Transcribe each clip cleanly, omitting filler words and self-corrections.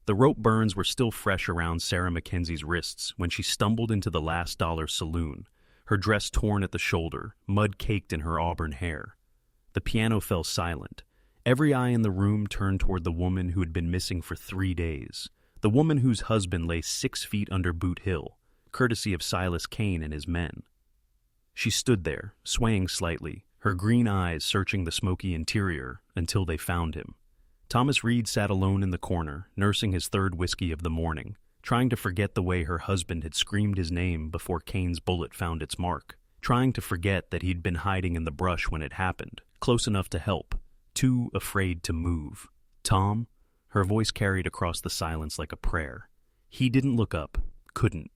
The rope burns were still fresh around Sarah Mackenzie's wrists when she stumbled into the Last Dollar saloon, her dress torn at the shoulder, mud caked in her auburn hair. The piano fell silent. Every eye in the room turned toward the woman who had been missing for 3 days, the woman whose husband lay 6 feet under Boot Hill, courtesy of Silas Kane and his men. She stood there, swaying slightly, her green eyes searching the smoky interior until they found him. Thomas Reed sat alone in the corner, nursing his 3rd whiskey of the morning, trying to forget the way her husband had screamed his name before Kane's bullet found its mark, trying to forget that he'd been hiding in the brush when it happened, close enough to help, too afraid to move. "Tom?" Her voice carried across the silence like a prayer. He didn't look up, couldn't.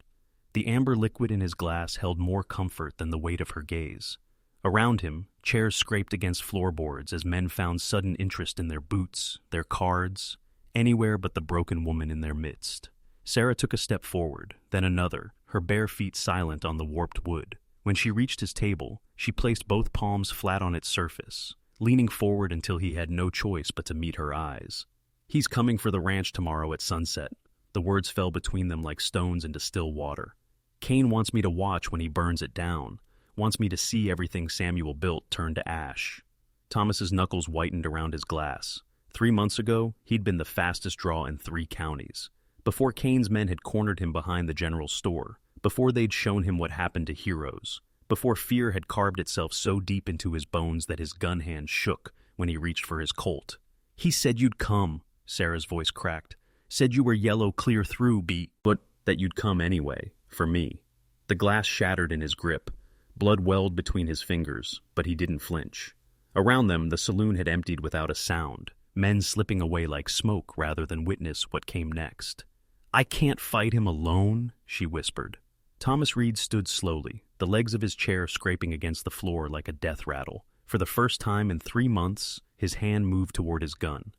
The amber liquid in his glass held more comfort than the weight of her gaze. Around him, chairs scraped against floorboards as men found sudden interest in their boots, their cards, anywhere but the broken woman in their midst. Sarah took a step forward, then another, her bare feet silent on the warped wood. When she reached his table, she placed both palms flat on its surface, leaning forward until he had no choice but to meet her eyes. "He's coming for the ranch tomorrow at sunset." The words fell between them like stones into still water. "Kane wants me to watch when he burns it down, wants me to see everything Samuel built turn to ash." Thomas's knuckles whitened around his glass. 3 months ago, he'd been the fastest draw in 3 counties. Before Kane's men had cornered him behind the general store, before they'd shown him what happened to heroes, before fear had carved itself so deep into his bones that his gun hand shook when he reached for his Colt. "He said you'd come," Sarah's voice cracked. "Said you were yellow clear through, but that you'd come anyway, for me." The glass shattered in his grip. Blood welled between his fingers, but he didn't flinch. Around them, the saloon had emptied without a sound, men slipping away like smoke rather than witness what came next. "I can't fight him alone," she whispered. Thomas Reed stood slowly, the legs of his chair scraping against the floor like a death rattle. For the first time in 3 months, his hand moved toward his gun.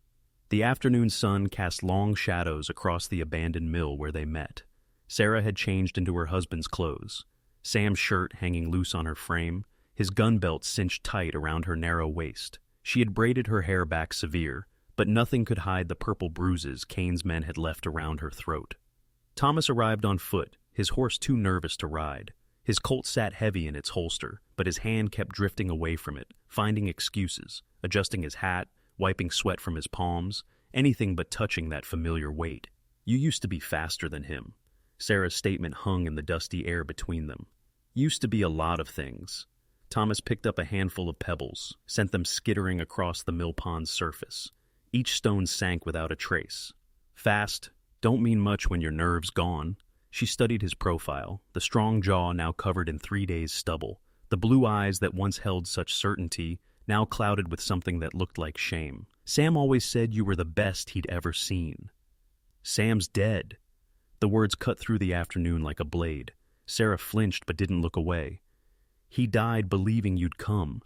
The afternoon sun cast long shadows across the abandoned mill where they met. Sarah had changed into her husband's clothes. Sam's shirt hanging loose on her frame, his gun belt cinched tight around her narrow waist. She had braided her hair back severe, but nothing could hide the purple bruises Kane's men had left around her throat. Thomas arrived on foot, his horse too nervous to ride. His Colt sat heavy in its holster, but his hand kept drifting away from it, finding excuses, adjusting his hat, wiping sweat from his palms, anything but touching that familiar weight. "You used to be faster than him." Sarah's statement hung in the dusty air between them. "Used to be a lot of things." Thomas picked up a handful of pebbles, sent them skittering across the mill pond's surface. Each stone sank without a trace. "Fast don't mean much when your nerve's gone." She studied his profile, the strong jaw now covered in 3 days' stubble, the blue eyes that once held such certainty, now clouded with something that looked like shame. "Sam always said you were the best he'd ever seen." "Sam's dead." The words cut through the afternoon like a blade. Sarah flinched but didn't look away. "He died believing you'd come,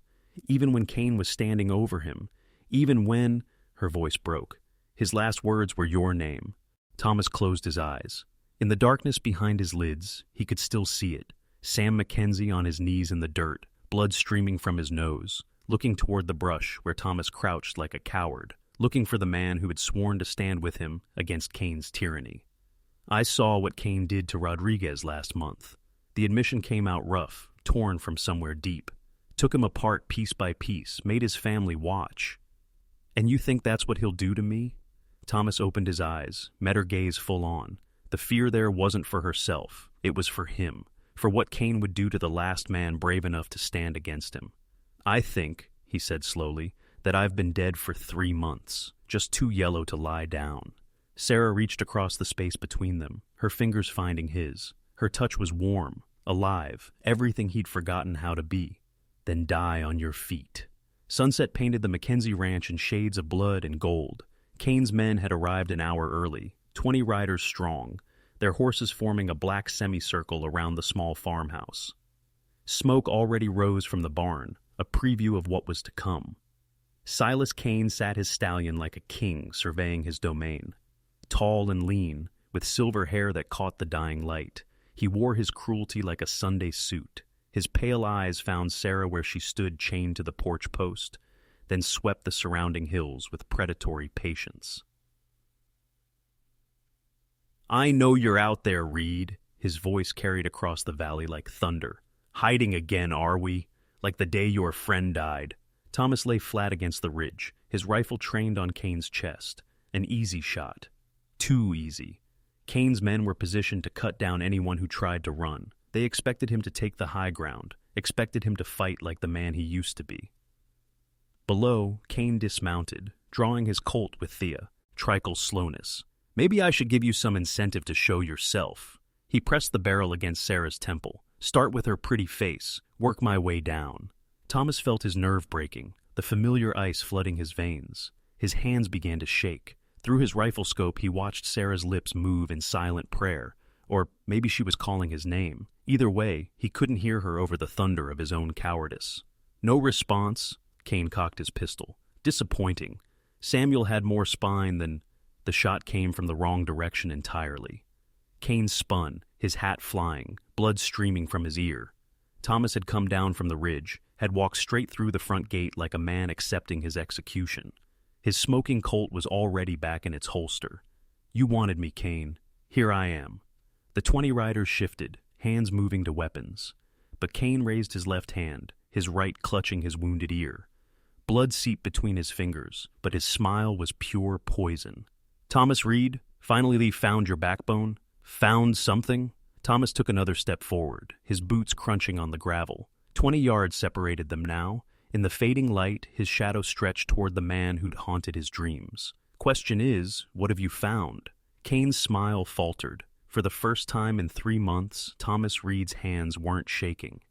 even when Kane was standing over him, even when—" Her voice broke. His last words were your name. Thomas closed his eyes. In the darkness behind his lids, he could still see it. Sam Mackenzie on his knees in the dirt, blood streaming from his nose, looking toward the brush where Thomas crouched like a coward, looking for the man who had sworn to stand with him against Kane's tyranny. "I saw what Kane did to Rodriguez last month. The admission came out rough, torn from somewhere deep. Took him apart piece by piece, made his family watch. And you think that's what he'll do to me?" Thomas opened his eyes, met her gaze full on. The fear there wasn't for herself, it was for him, for what Kane would do to the last man brave enough to stand against him. "I think," he said slowly, "that I've been dead for 3 months, just too yellow to lie down." Sarah reached across the space between them, her fingers finding his. Her touch was warm, alive, everything he'd forgotten how to be. "Then die on your feet." Sunset painted the Mackenzie Ranch in shades of blood and gold. Kane's men had arrived an hour early, 20 riders strong, their horses forming a black semicircle around the small farmhouse. Smoke already rose from the barn, a preview of what was to come. Silas Kane sat his stallion like a king surveying his domain. Tall and lean, with silver hair that caught the dying light, he wore his cruelty like a Sunday suit. His pale eyes found Sarah where she stood chained to the porch post, then swept the surrounding hills with predatory patience. I know you're out there, Reed. His voice carried across the valley like thunder. Hiding again, are we? Like the day your friend died. Thomas lay flat against the ridge, his rifle trained on Kane's chest. An easy shot. Too easy. Kane's men were positioned to cut down anyone who tried to run. They expected him to take the high ground, expected him to fight like the man he used to be. Below, Kane dismounted, drawing his Colt with Thea, Trickle's slowness. Maybe I should give you some incentive to show yourself. He pressed the barrel against Sarah's temple. Start with her pretty face, work my way down. Thomas felt his nerve breaking, the familiar ice flooding his veins. His hands began to shake. Through his rifle scope, he watched Sarah's lips move in silent prayer, or maybe she was calling his name. Either way, he couldn't hear her over the thunder of his own cowardice. No response. Kane cocked his pistol. Disappointing. Samuel had more spine than... The shot came from the wrong direction entirely. Kane spun, his hat flying, blood streaming from his ear. Thomas had come down from the ridge, had walked straight through the front gate like a man accepting his execution. His smoking Colt was already back in its holster. You wanted me, Kane. Here I am. The 20 riders shifted, hands moving to weapons. But Kane raised his left hand, his right clutching his wounded ear. Blood seeped between his fingers, but his smile was pure poison. Thomas Reed, finally you found your backbone? Found something? Thomas took another step forward, his boots crunching on the gravel. 20 yards separated them now. In the fading light, his shadow stretched toward the man who'd haunted his dreams. Question is, what have you found? Kane's smile faltered. For the first time in 3 months, Thomas Reed's hands weren't shaking.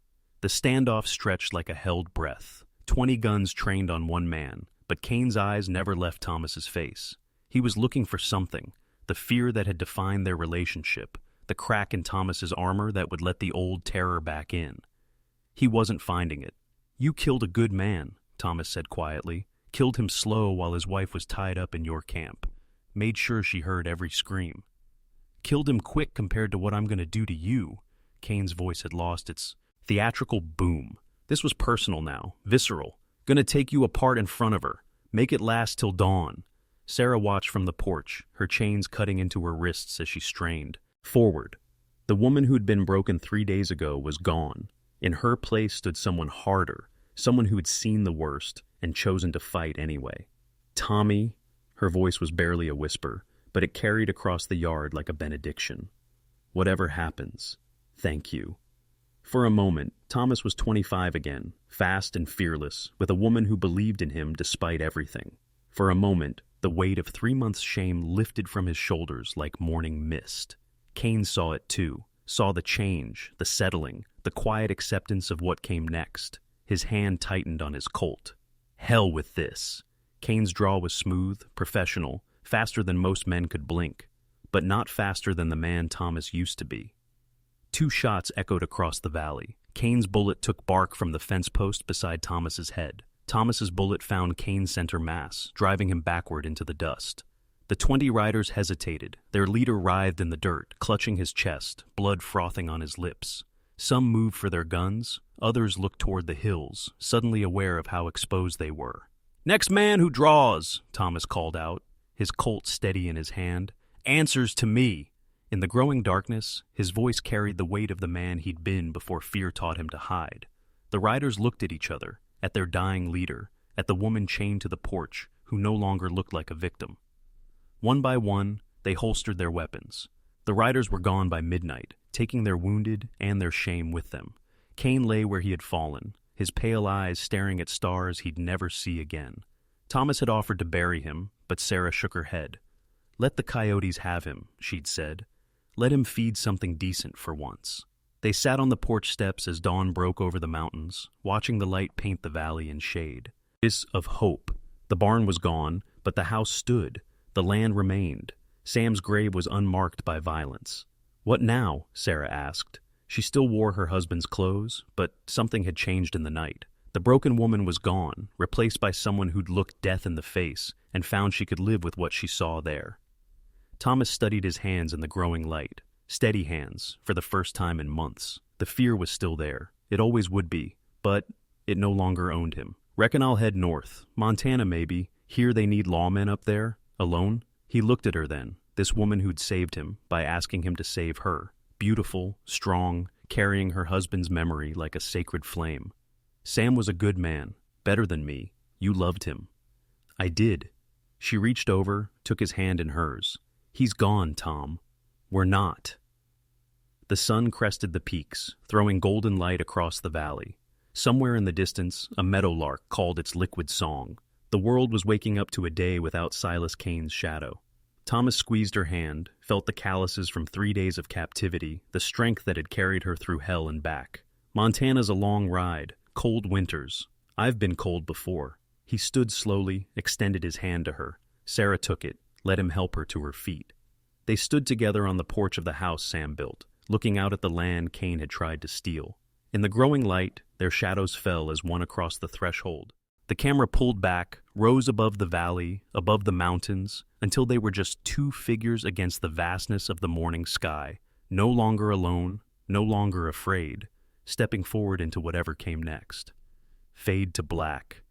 The standoff stretched like a held breath. 20 guns trained on one man, but Kane's eyes never left Thomas's face. He was looking for something, the fear that had defined their relationship, the crack in Thomas's armor that would let the old terror back in. He wasn't finding it. You killed a good man, Thomas said quietly. Killed him slow while his wife was tied up in your camp. Made sure she heard every scream. Killed him quick compared to what I'm going to do to you. Kane's voice had lost its theatrical boom. This was personal now, visceral. Gonna take you apart in front of her. Make it last till dawn. Sarah watched from the porch, her chains cutting into her wrists as she strained. Forward. The woman who'd been broken 3 days ago was gone. In her place stood someone harder, someone who had seen the worst and chosen to fight anyway. Tommy, her voice was barely a whisper, but it carried across the yard like a benediction. Whatever happens, thank you. For a moment, Thomas was 25 again, fast and fearless, with a woman who believed in him despite everything. For a moment, the weight of 3 months' shame lifted from his shoulders like morning mist. Kane saw it too, saw the change, the settling, the quiet acceptance of what came next. His hand tightened on his Colt. Hell with this. Kane's draw was smooth, professional, faster than most men could blink, but not faster than the man Thomas used to be. 2 shots echoed across the valley. Kane's bullet took bark from the fence post beside Thomas's head. Thomas's bullet found Kane's center mass, driving him backward into the dust. The 20 riders hesitated. Their leader writhed in the dirt, clutching his chest, blood frothing on his lips. Some moved for their guns. Others looked toward the hills, suddenly aware of how exposed they were. Next man who draws, Thomas called out, his Colt steady in his hand. Answers to me. In the growing darkness, his voice carried the weight of the man he'd been before fear taught him to hide. The riders looked at each other, at their dying leader, at the woman chained to the porch, who no longer looked like a victim. One by one, they holstered their weapons. The riders were gone by midnight, taking their wounded and their shame with them. Kane lay where he had fallen, his pale eyes staring at stars he'd never see again. Thomas had offered to bury him, but Sarah shook her head. Let the coyotes have him, she'd said. Let him feed something decent for once. They sat on the porch steps as dawn broke over the mountains, watching the light paint the valley in shade. This of hope. The barn was gone, but the house stood. The land remained. Sam's grave was unmarked by violence. What now? Sarah asked. She still wore her husband's clothes, but something had changed in the night. The broken woman was gone, replaced by someone who'd looked death in the face and found she could live with what she saw there. Thomas studied his hands in the growing light. Steady hands, for the first time in months. The fear was still there. It always would be, but it no longer owned him. Reckon I'll head north. Montana, maybe. Here they need lawmen up there. Alone? He looked at her then, this woman who'd saved him by asking him to save her, beautiful, strong, carrying her husband's memory like a sacred flame. Sam was a good man, better than me. You loved him. I did. She reached over, took his hand in hers. He's gone, Tom. We're not. The sun crested the peaks, throwing golden light across the valley. Somewhere in the distance, a meadowlark called its liquid song. The world was waking up to a day without Silas Kane's shadow. Thomas squeezed her hand, felt the calluses from 3 days of captivity, the strength that had carried her through hell and back. Montana's a long ride, cold winters. I've been cold before. He stood slowly, extended his hand to her. Sarah took it, let him help her to her feet. They stood together on the porch of the house Sam built, looking out at the land Kane had tried to steal. In the growing light, their shadows fell as one across the threshold. The camera pulled back, rose above the valley, above the mountains, until they were just two figures against the vastness of the morning sky, no longer alone, no longer afraid, stepping forward into whatever came next. Fade to black.